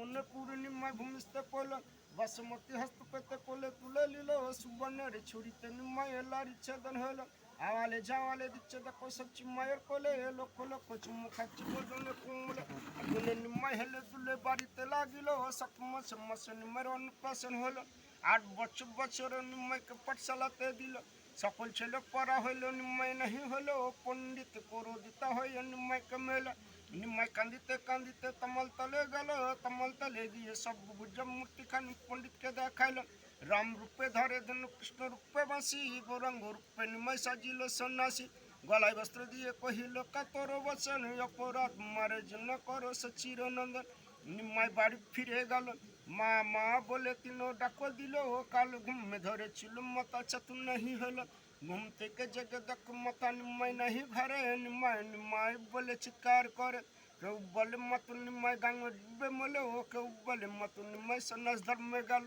পুণ্যে পূর্ণিমায় ভূমিষ্ঠে পড়ল বাসমতি হস্ত পেতে কোলে তুলে নিল সুবর্ণের ছুরিতে নিমাই এলার ইচ্ছেদন হলো আওয়ালে জাওয়ালে দিচ্ছে দেখো সচ্ছি মায়ের কোলে লক্ষ লক্ষ চুমু খাচ্ছি বদলে কুমলে আগুনে নিমাই হেলে দুলে বাড়িতে লাগিল সাত মাসে মাসে নিমাইয়ের অন্নপ্রাশন হলো 8 বছর বছর নিমাইকে পাঠশালাতে দিল সকল ছেলে পড়া হইল নিমাই নাহি হলো পণ্ডিত পুরোদিতা হয়ে নিমাইকে মেল নিমাই কান্দিতে কান্দিতে তমল তলে গেল তমল তলে গিয়ে সব বুঝে মূর্তিখানি পণ্ডিতকে দেখাইল রাম রূপে ধরে ধনু কৃষ্ণ রূপে বাঁশি গৌরাঙ্গ রূপে নিমাই সাজিল সন্ন্যাসী গলায় বস্ত্র দিয়ে কহিল কাতর বচন অপরাধ মারে জন্য করো সচিরনন্দন নিমাই বাড়ি ফিরে গেল মা মা বলে তিনো ডাকো দিল কাল ঘুমে ধরেছিল মাথা চাতু নাহি হলো ঘুম থেকে জেগে দেখ মাথা নিমাই নাহি ঘরে নিমাই নিমাই বলে চিৎকার করে কেউ বলে মতো নিমাই গাঙে ডুবে মলে ও কেউ বলে মতো নিমাই সন্ন্যাস ধর্মে গেল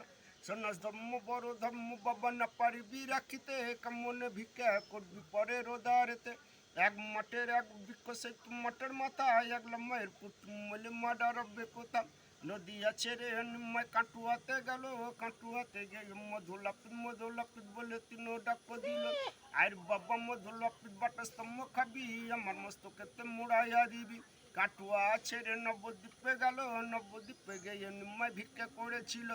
সন্ন্যাস ধর্ম বড় ধর্ম বাবা না পারিবি রাখিতে কেমনে ভিক্ষা করবি পরে রোদারেতে এক মাঠের এক বৃক্ষ সেই মাঠের মাথায় এক লম্বাইয়ের কুটুমলে মাডা রব্বে কোথাও নদী আছে রে নিমাই কাটুয়াতে গেল কাটুয়াতে গিয়ে মধুলাপিত বলে তিনো ডাক দিল আর বাবা মধুলাপিত বাটা স্তম্ভ খাবি আমার মস্তকেতে মুড়াইয়া দিবি কাটুয়া আছে রে নবদ্বীপে গেল নবদ্বীপে গিয়ে নিমাই ভিক্ষা করেছিল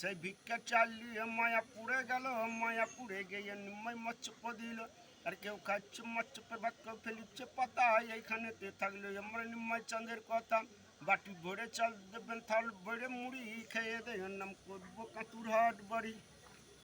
সেই ভিক্ষা চালিয়ে মায়াপুরে গেল মায়াপুরে গিয়ে নিমাই মচ্ছপ দিল আর কেউ খাচ্ছে মচ্ছপের ভাত কেউ ফেলিচ্ছে পাতা এইখানেতে থাকলে আমরা নিমাই চাঁদের কথা বাটি ভরে চাল দেবেন থাল ভরে মুড়ি খেয়ে দেয় নাম করবো কাঁতুর হাট বাড়ি।